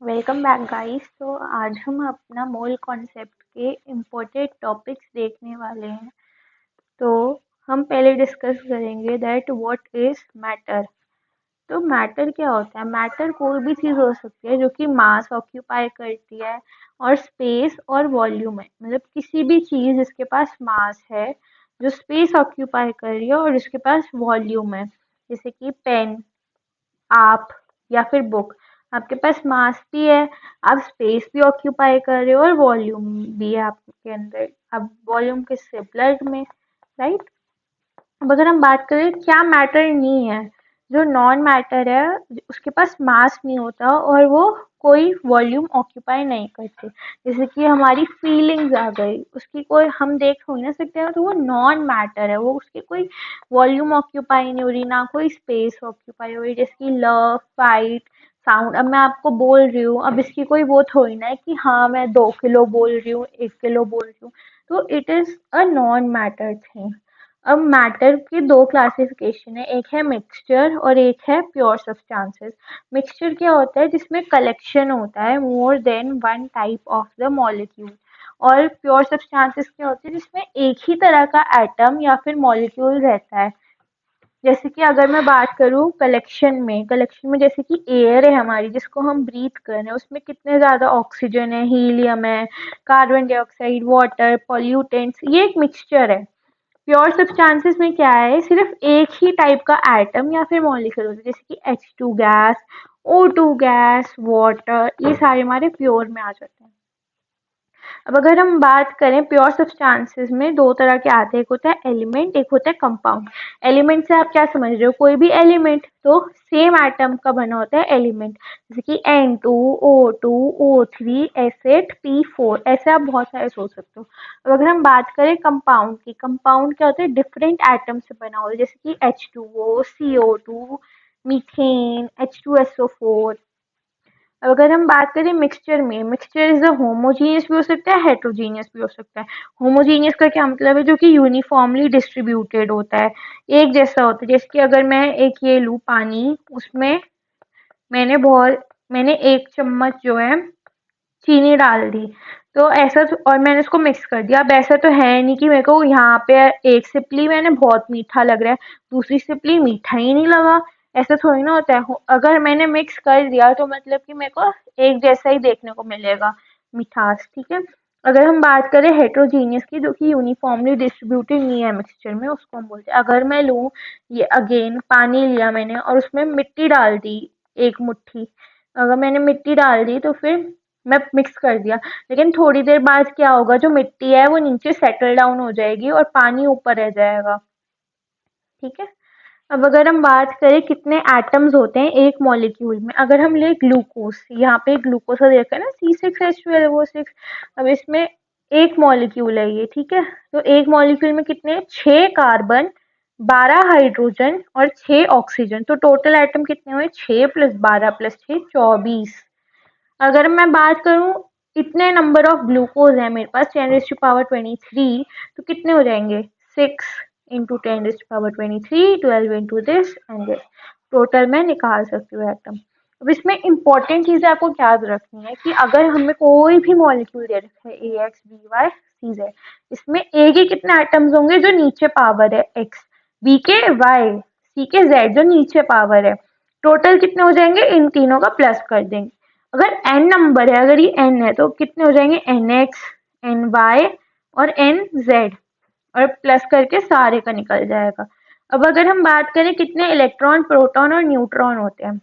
Welcome back guys. तो आज हम अपना मोल कॉन्सेप्ट के इम्पोर्टेंट टॉपिक्स देखने वाले हैं। तो हम पहले डिस्कस करेंगे दैट व्हाट इज मैटर। तो मैटर क्या होता है? मैटर कोई भी चीज़ हो सकती है जो कि मास ऑक्यूपाई करती है और स्पेस और वॉल्यूम है। मतलब किसी भी चीज़ जिसके पास मास है, जो स्पेस ऑक्यूपाई कर रही है और जिसके पास वॉल्यूम है, जैसे कि पेन, आप या फिर बुक। आपके पास मास भी है, आप स्पेस भी ऑक्यूपाई कर रहे हो और वॉल्यूम भी है आपके अंदर। अब वॉल्यूम किससे? ब्लड में, राइट। अब अगर हम बात करें क्या मैटर नहीं है, जो नॉन मैटर है उसके पास मास नहीं होता और वो कोई वॉल्यूम ऑक्यूपाई नहीं करते। जैसे कि हमारी फीलिंग्स आ गई, उसकी कोई हम देख हो ही ना सकते हैं, तो वो नॉन मैटर है, वो उसकी कोई वॉल्यूम ऑक्यूपाई नहीं हो रही, ना कोई स्पेस ऑक्यूपाई हो रही। जैसे कि लव, फाइट, साउंड। अब मैं आपको बोल रही हूँ, अब इसकी कोई वो थोड़ी ना है कि हाँ मैं 2 किलो बोल रही हूँ, 1 किलो बोल रही हूँ। तो it is a non matter thing. अब मैटर की दो क्लासिफिकेशन है, एक है मिक्सचर और एक है प्योर सब्सटेंसेस। मिक्सचर क्या होता है? जिसमें कलेक्शन होता है more than one type of the molecule. और प्योर सब्सटेंसेस क्या होते हैं? जिसमें एक ही तरह का एटम या फिर मॉलिक्यूल रहता है। जैसे कि अगर मैं बात करूँ कलेक्शन में जैसे कि एयर है हमारी जिसको हम ब्रीथ कर रहे हैं, उसमें कितने ज़्यादा ऑक्सीजन है, हीलियम है, कार्बन डाइऑक्साइड, वाटर, पॉल्यूटेंट्स, ये एक मिक्सचर है। प्योर सब्सटेंसेस में क्या है? सिर्फ एक ही टाइप का एटम या फिर मॉलिक्यूल होता है, जैसे कि H2 gas, O2 gas, water, ये सारे हमारे प्योर में आ जाते हैं। अब अगर हम बात करें प्योर सब्सटेंसेस में दो तरह के आते हैं, एक होता है एलिमेंट, एक होता है कंपाउंड। एलिमेंट से आप क्या समझ रहे हो? कोई भी एलिमेंट तो सेम एटम का बना होता है एलिमेंट, जैसे कि N2O2O3 S8P4, ऐसे आप बहुत सारे सोच सकते हो। अब अगर हम बात करें कंपाउंड की, कंपाउंड क्या होता है? डिफरेंट एटम से बना होता है, जैसे कि H2O, CO2, मीथेन, H2SO4। अब अगर हम बात करें मिक्सचर में, मिक्सचर इज अ होमोजीनियस भी हो सकता है, हेट्रोजीनियस भी हो सकता है। होमोजीनियस का क्या मतलब है? जो कि यूनिफॉर्मली डिस्ट्रीब्यूटेड होता है, एक जैसा होता है। जैसे कि अगर मैं एक ये लूँ पानी, उसमें मैंने 1 चम्मच जो है चीनी डाल दी, तो ऐसा और मैंने उसको मिक्स कर दिया। अब ऐसा तो है नहीं कि मेरे को यहाँ पे एक सिपली मैंने बहुत मीठा लग रहा है, दूसरी सिपली मीठा ही नहीं लगा। ऐसा थोड़ी ना होता है। अगर मैंने मिक्स कर दिया तो मतलब कि मेरे को एक जैसा ही देखने को मिलेगा मिठास, ठीक है। अगर हम बात करें हेट्रोजीनियस की, जो कि यूनिफॉर्मली डिस्ट्रीब्यूटेड नहीं है मिक्सचर में, उसको हम बोलते हैं। अगर मैं लूँ, ये अगेन पानी लिया मैंने और उसमें मिट्टी डाल दी, 1 मुट्ठी। अगर मैंने मिट्टी डाल दी तो फिर मैं मिक्स कर दिया, लेकिन थोड़ी देर बाद क्या होगा? जो मिट्टी है वो नीचे सेटल डाउन हो जाएगी और पानी ऊपर रह जाएगा, ठीक है। अब अगर हम बात करें कितने एटम्स होते हैं एक मॉलिक्यूल में, अगर हम ले ग्लूकोज, यहाँ पे ग्लूकोज का देखा है ना, C6H12O6। अब इसमें एक मॉलिक्यूल है ये, ठीक है। तो एक मॉलिक्यूल में कितने? 6 कार्बन, 12 हाइड्रोजन और 6 ऑक्सीजन। तो टोटल एटम कितने हुए? 6 + 12 + 6 24। अगर मैं बात करूँ, इतने नंबर ऑफ ग्लूकोज है मेरे पास, 10⁻23, तो कितने हो जाएंगे? 6 × 10⁻23, 12 into this and this. Total मैं निकाल सकती हूँ एटम। अब इसमें इंपॉर्टेंट चीज़ें आपको याद रखनी है कि अगर हमें कोई भी मॉलिक्यूल दे रखा है, AX, BY, CZ, इसमें ए के कितने एटम्स होंगे? जो नीचे पावर है X, बी के Y, सी के Z जो नीचे पावर है। टोटल कितने हो जाएंगे? इन तीनों का प्लस कर देंगे। अगर n नंबर है, अगर ये n है, तो कितने हो जाएंगे? NX, NY और NZ, और प्लस करके सारे का निकल जाएगा। अब अगर हम बात करें कितने इलेक्ट्रॉन, प्रोटॉन और न्यूट्रॉन होते हैं,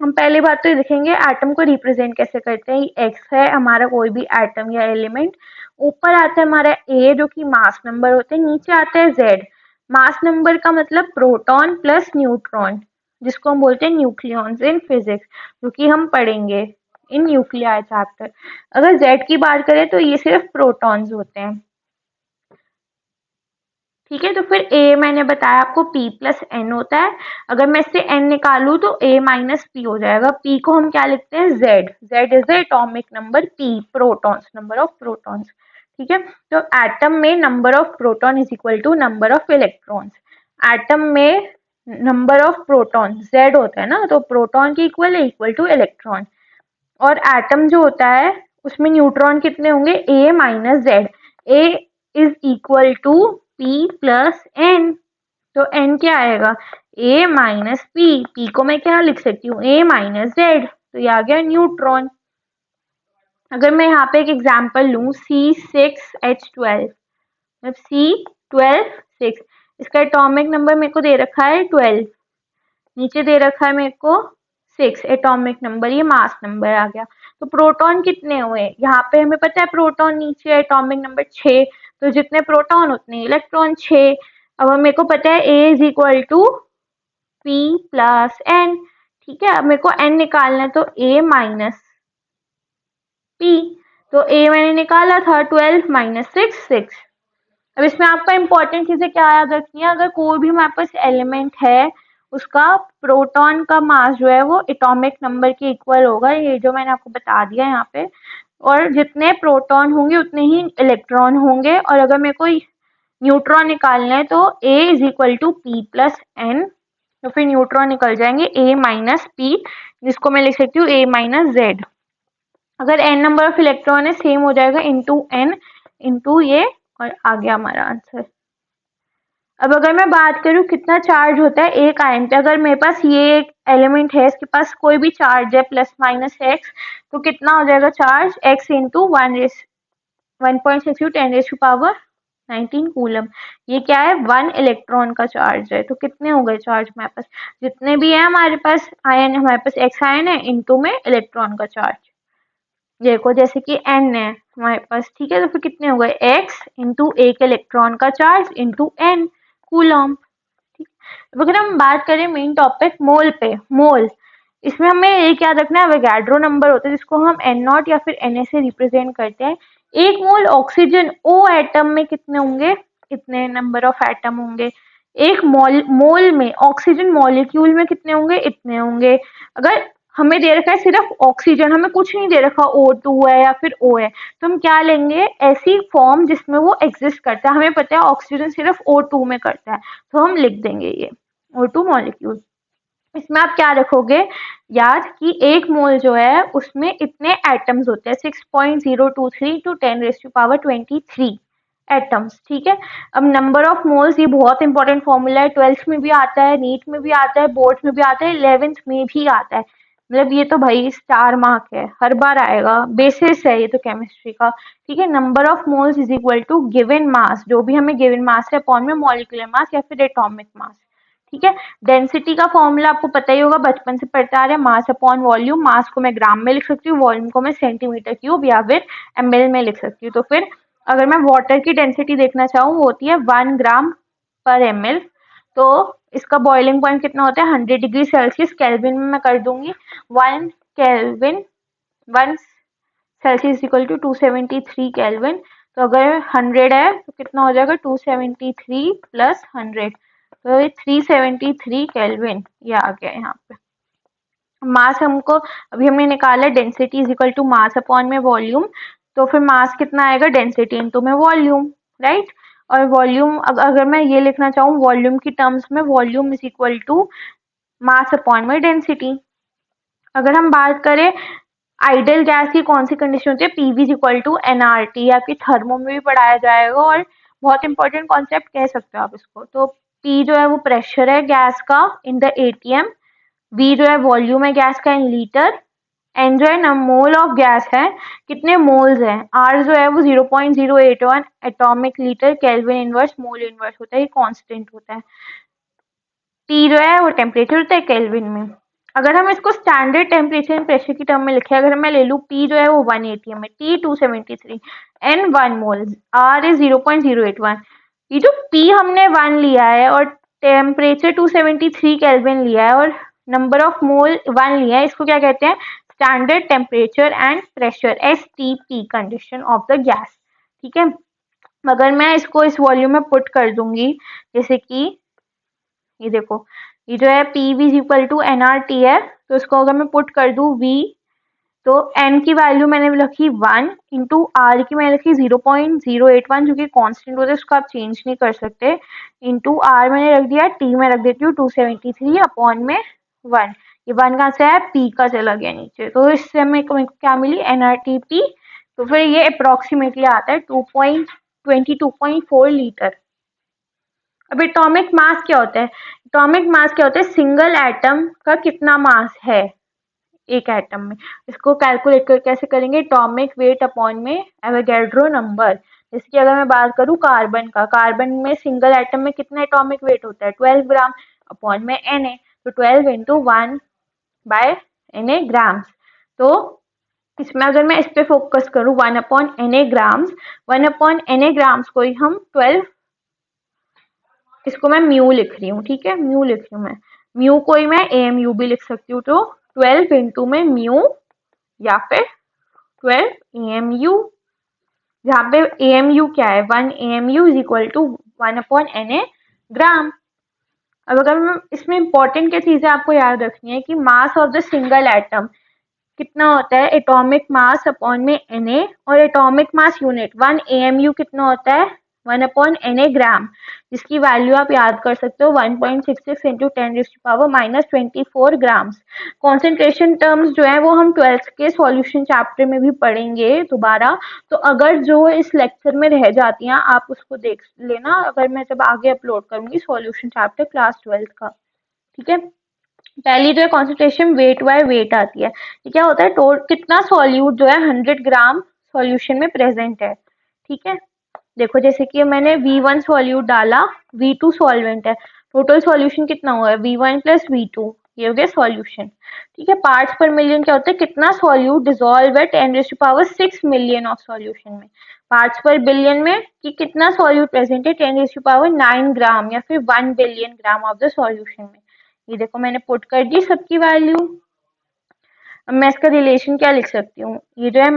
हम पहली बात तो ये देखेंगे एटम को रिप्रेजेंट कैसे करते हैं। एक्स है हमारा कोई भी एटम या एलिमेंट, ऊपर आता है हमारा ए जो कि मास नंबर होते हैं, नीचे आता है जेड। मास नंबर का मतलब प्रोटॉन प्लस न्यूट्रॉन, जिसको हम बोलते हैं न्यूक्लियॉन्स इन फिजिक्स, जो कि हम पढ़ेंगे इन न्यूक्लियाई चैप्टर। अगर जेड की बात करें तो ये सिर्फ प्रोटॉन्स होते हैं, ठीक है। तो फिर ए मैंने बताया आपको P+N होता है। अगर मैं इससे N निकालूं तो A - P हो जाएगा। P को हम क्या लिखते हैं? Z। Z is the atomic number, P protons, number of protons, ठीक है। तो एटम में number of proton is equal to number of electrons. Atom में नंबर ऑफ प्रोटॉन Z होता है ना, तो प्रोटॉन की इक्वल है इक्वल टू इलेक्ट्रॉन। और एटम जो होता है उसमें न्यूट्रॉन कितने होंगे, a minus Z, a is equal to p plus n। तो n क्या आएगा, a माइनस p को मैं क्या लिख सकती हूँ, a माइनस जेड, तो ये आ गया न्यूट्रॉन। अगर मैं यहाँ पे एक एग्जांपल लूँ C6H12, मतलब C12 6, इसका एटॉमिक नंबर मेरे को दे रखा है 12, नीचे दे रखा है मेरे को 6 एटॉमिक नंबर, ये मास नंबर आ गया। तो प्रोटॉन कितने हुए, यहाँ पे हमें पता है प्रोटॉन नीचे एटॉमिक नंबर 6, तो जितने प्रोटॉन उतने इलेक्ट्रॉन 6। अब मेरे को पता है A is equal to P plus N, ठीक है। अब मेरे को N निकालना है, तो A माइनस P, तो A मैंने निकाला था 12 माइनस 6 6। अब इसमें आपका इंपॉर्टेंट चीजें क्या याद रखनी है, अगर कोई भी हमारे पास एलिमेंट है उसका प्रोटॉन का मास जो है वो एटॉमिक नंबर के इक्वल होगा, ये जो मैंने आपको बता दिया यहाँ पे, और जितने प्रोटॉन होंगे उतने ही इलेक्ट्रॉन होंगे। और अगर मेरे को न्यूट्रॉन निकालना है तो A is equal to P plus N, तो फिर न्यूट्रॉन निकल जाएंगे A माइनस पी, जिसको मैं लिख सकती हूँ A माइनस जेड। अगर n नंबर ऑफ इलेक्ट्रॉन है सेम हो जाएगा इंटू n इंटू ये, और आ गया हमारा आंसर। अब अगर मैं बात करूं कितना चार्ज होता है एक आयन पे, अगर मेरे पास ये एक एलिमेंट है, इसके पास कोई भी चार्ज है प्लस माइनस एक्स, तो कितना हो जाएगा charge, x into 1.6 10 raise to power 19 coulomb. ये क्या है, 1 इलेक्ट्रॉन का चार्ज है। तो कितने हो गए चार्ज हमारे पास, जितने भी है हमारे पास आयन, हमारे पास x आयन है इंटू में इलेक्ट्रॉन का चार्ज, देखो जैसे कि n है हमारे पास, ठीक है। तो फिर कितने हो गए, x इंटू एक इलेक्ट्रॉन का चार्ज इंटू n कूलम, ठीक। अब अगर हम बात करें मेन टॉपिक मोल पे, मोल, इसमें हमें एक याद रखना है, अवोगाड्रो नंबर होता है जिसको हम n0 या फिर Na से रिप्रेजेंट करते हैं। एक मोल ऑक्सीजन O एटम में कितने होंगे, इतने नंबर ऑफ एटम होंगे। एक मोल में ऑक्सीजन मॉलिक्यूल में कितने होंगे, इतने होंगे। अगर हमें दे रखा है सिर्फ ऑक्सीजन, हमें कुछ नहीं दे रखा, O2 है या फिर O है, तो हम क्या लेंगे, ऐसी फॉर्म जिसमें वो एग्जिस्ट करता है। हमें पता है ऑक्सीजन सिर्फ O2 में करता है, तो हम लिख देंगे ये O2 मॉलिक्यूल। इसमें आप क्या रखोगे याद, कि एक मोल जो है उसमें इतने एटम्स होते हैं, 6.023 to 10 raise to power 23 atoms, ठीक है। अब नंबर ऑफ मोल्स, ये बहुत इंपॉर्टेंट फॉर्मूला है, 12th में भी आता है, नीट में भी आता है, बोर्ड में भी आता है, 11th में भी आता है। मतलब ये तो भाई स्टार मार्क है, हर बार आएगा, बेसिस है ये तो केमिस्ट्री का, ठीक है। Number of moles is equal to given mass, जो भी हमें गिवन मास है अपॉन में मॉलिक्यूलर मास या फिर एटॉमिक मास, ठीक है। डेंसिटी का फॉर्मूला आपको पता ही होगा, बचपन से पढ़ते आ रहे हैं, मास अपॉन वॉल्यूम। मास को मैं ग्राम में लिख सकती हूँ, वॉल्यूम को मैं सेंटीमीटर क्यूब या फिर ml में लिख सकती हूँ। तो फिर अगर मैं वाटर की डेंसिटी देखना चाहूँ, वो होती है 1 ग्राम पर ml। तो इसका बॉइलिंग पॉइंट कितना होता है, 100 डिग्री सेल्सियस, केल्विन में मैं कर दूंगी 1 kelvin, 1 Celsius equal to 273 kelvin. तो अगर 100 है तो कितना हो जाएगा, 273 प्लस 100, तो ये 373 केल्विन, ये आ गया यहाँ पे। मास हमको अभी हमने निकाला, density is equal to mass upon में वॉल्यूम, तो फिर मास कितना आएगा, डेंसिटी इनटू में वॉल्यूम, राइट। और वॉल्यूम अगर मैं ये लिखना चाहूँ वॉल्यूम की टर्म्स में, volume is equal to mass upon में डेंसिटी। अगर हम बात करें आइडियल गैस की कौन सी कंडीशन होती है, PV is equal to nRT, आपकी थर्मो में भी पढ़ाया जाएगा, और बहुत इंपॉर्टेंट कॉन्सेप्ट कह सकते हो आप इसको। तो पी जो है वो प्रेशर है गैस का इन द एटीएम, वी जो है वॉल्यूम है गैस का इन लीटर, एन जो है ना मोल ऑफ गैस है, कितने मोल्स हैं, आर जो है वो 0.081 atomic litre kelvin inverse mole inverse होता है, ये कांस्टेंट होता है। टी जो है वो टेम्परेचर होता है केल्विन में। अगर हम इसको स्टैंडर्ड टेम्परेचर एंड प्रेशर की टर्म में लिखे, अगर मैं ले लूँ पी जो है वो 1 atm है, टी 273, एन 1 मोल, आर इज 0.081। ये जो पी हमने 1 लिया है और टेम्परेचर 273 केल्विन लिया है और नंबर ऑफ मोल 1 लिया है, इसको क्या कहते हैं, standard temperature and pressure, STP condition of the gas, ठीक है। अगर मैं इसको इस वॉल्यूम में पुट कर दूंगी, जैसे कि ये देखो, ये जो है P V equal to n R T है, तो इसको अगर मैं पुट कर दूँ वी, तो एन की वैल्यू मैंने रखी 1 इंटू आर की मैंने रखी 0.081, जो कि कांस्टेंट होता है, उसको आप चेंज नहीं कर सकते, इंटू आर मैंने रख दिया, टी में रख देती हूँ 273 अपॉन में 1। ये 1 कहाँ से आया, P का चला गया नीचे, तो इससे मेरे को क्या मिली, NRTP। तो फिर ये अप्रोक्सीमेटली आता है 22.4 लीटर। अब एटॉमिक मास क्या होता है, एटॉमिक मास क्या होता है, सिंगल एटम का कितना मास है एक एटम में। इसको कैलकुलेट कर कैसे करेंगे, एटॉमिक वेट अपॉन में एवोगैड्रो नंबर। जैसे कि अगर मैं बात करूं कार्बन का, कार्बन में सिंगल एटम में कितना एटॉमिक वेट होता है, 12 ग्राम अपॉन में Na। तो 12 इंटू 1/Na ग्राम्स। तो इसमें अगर मैं इस पे फोकस करूं 1/Na ग्राम्स, 1/Na ग्राम्स को ही हम 12, इसको मैं म्यू लिख रही हूँ, ठीक है, म्यू लिख रही हूँ मैं, म्यू को ही मैं AMU भी लिख सकती हूँ। तो 12 इंटू में म्यू या फिर 12 AMU, जहाँ पे AMU क्या है, 1 AMU is equal to 1/Na gram. अब अगर मैं इसमें इंपॉर्टेंट क्या चीजें आपको याद रखनी है कि mass of the single atom कितना होता है, एटॉमिक मास अपॉन में Na, और एटॉमिक मास यूनिट 1 AMU कितना होता है, 1/Na ग्राम, जिसकी वैल्यू आप याद कर सकते हो 1.66 इंटू 10⁻⁻24 ग्राम्स। कॉन्सेंट्रेशन टर्म्स जो है वो हम 12th के सॉल्यूशन चैप्टर में भी पढ़ेंगे दोबारा। तो अगर जो इस लेक्चर में रह जाती हैं आप उसको देख लेना, अगर मैं जब आगे अपलोड करूंगी सॉल्यूशन चैप्टर क्लास 12th का, ठीक है। पहली जो है कॉन्सेंट्रेशन वेट बाय वेट आती है। ये क्या होता है, कितना सॉल्यूट जो है 100 ग्राम सॉल्यूशन में प्रेजेंट है, ठीक है। देखो जैसे कि मैंने V1 सॉल्यूट डाला, V2 सॉल्वेंट है, टोटल सॉल्यूशन कितना हुआ है, V1 प्लस V2, ये हो गया सॉल्यूशन, ठीक है। पार्ट्स पर मिलियन क्या होता है, कितना सॉल्यूट डिसॉल्व है 10⁻6 मिलियन ऑफ सॉल्यूशन में। पार्ट्स पर बिलियन में कि कितना सॉल्यूट प्रेजेंट है 10⁻9 ग्राम या फिर 1 billion gram of the solution में। ये देखो मैंने पुट कर दी सबकी वैल्यू। अब मैं इसका रिलेशन क्या लिख सकती हूँ, ये जो है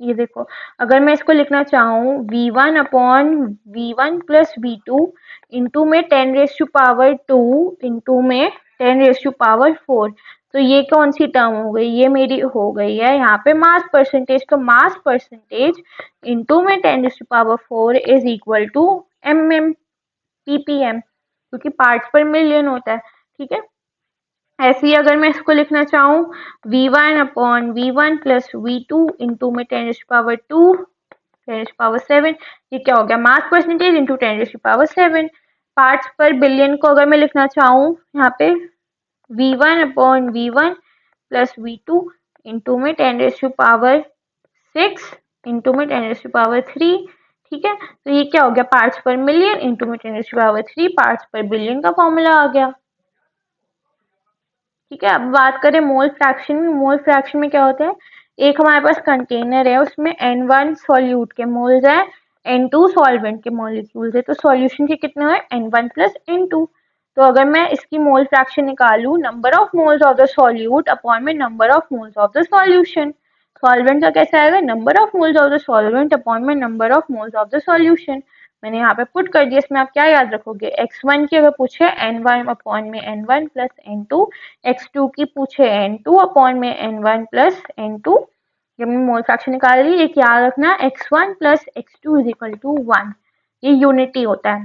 ये देखो, अगर मैं इसको लिखना चाहूँ V1 प्लस V2 इंटू में 10⁻2 इंटू में 10⁻4, तो ये कौन सी टर्म हो गई, ये मेरी हो गई है यहाँ पे मास परसेंटेज। तो मास परसेंटेज इंटू में 10⁻4 इज इक्वल टू ppm, क्योंकि पार्ट्स पर मिलियन होता है, ठीक है। ऐसे ही अगर मैं इसको लिखना चाहूँ V1 प्लस V2 इंटू में 10⁻2 10⁻7, ये क्या हो गया, मास परसेंटेज इंटू 10⁻7। पार्ट्स पर बिलियन को अगर मैं लिखना चाहूँ यहाँ पे V1 प्लस V2 इंटू में 10⁻6 इंटू में 10⁻3, ठीक है। तो ये क्या हो गया, पार्ट्स पर मिलियन इंटू में 10⁻3 पार्ट्स पर बिलियन का फॉर्मूला आ गया, ठीक है। अब बात करें मोल फ्रैक्शन में। मोल फ्रैक्शन में क्या होता है, एक हमारे पास कंटेनर है, उसमें N1 सॉल्यूट के मोल्स है, N2 सॉल्वेंट के मॉलिक्यूल्स है, तो सॉल्यूशन के कितने हैं, N1 प्लस N2। तो अगर मैं इसकी मोल फ्रैक्शन निकालूं, number of moles of the solute upon में number of moles of the solution. Solvent का कैसे आएगा, number of moles of the solvent upon में number of moles of the solution. मैंने यहाँ पे पुट कर दिया। इसमें आप क्या याद रखोगे, x1 की अगर पूछे N1 अपॉन में N1 प्लस N2, x2 की पूछे N2 अपॉन में N1 प्लस N2। जब मैं मोल फ्रैक्शन निकाल रही, एक याद रखना x1 plus x2 is equal to 1, ये यूनिटी होता है,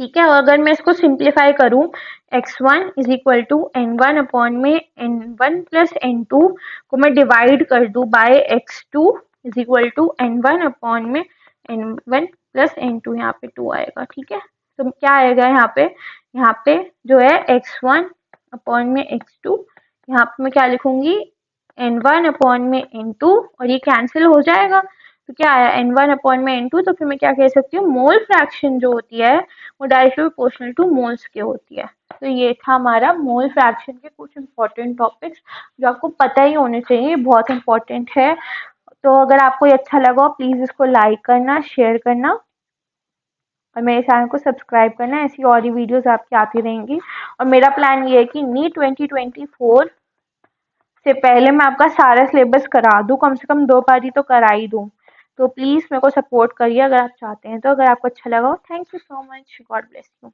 ठीक है। और अगर मैं इसको सिंप्लीफाई करूं, x1 is equal to N1 upon में N1 प्लस N2 को मैं डिवाइड कर दूं by x2 is equal to N1 upon में N1 प्लस N2, यहाँ पे 2 आएगा, ठीक है। तो क्या आएगा यहाँ पे जो है x1 अपॉन में x2, यहाँ पे मैं क्या लिखूंगी N1 अपॉन में N2, और ये कैंसिल हो जाएगा, तो क्या आया N1 अपॉन में N2। तो फिर मैं क्या कह सकती हूँ, मोल फ्रैक्शन जो होती है वो डायरेक्टली प्रोपोर्शनल टू मोल्स के होती है। तो ये था हमारा मोल फ्रैक्शन के कुछ इंपॉर्टेंट टॉपिक्स जो आपको पता ही होने चाहिए, बहुत इंपॉर्टेंट है। तो अगर आपको ये अच्छा लगा प्लीज़ इसको लाइक करना, शेयर करना और मेरे चैनल को सब्सक्राइब करना। ऐसी और ही वीडियोस आपकी आती रहेंगी। और मेरा प्लान ये है कि नीट 2024 से पहले मैं आपका सारा सिलेबस करा दूँ, कम से कम 2 बार ही तो करा ही दूँ। तो प्लीज़ मेरे को सपोर्ट करिए अगर आप चाहते हैं तो। अगर आपको अच्छा लगा, thank you so much, God bless you.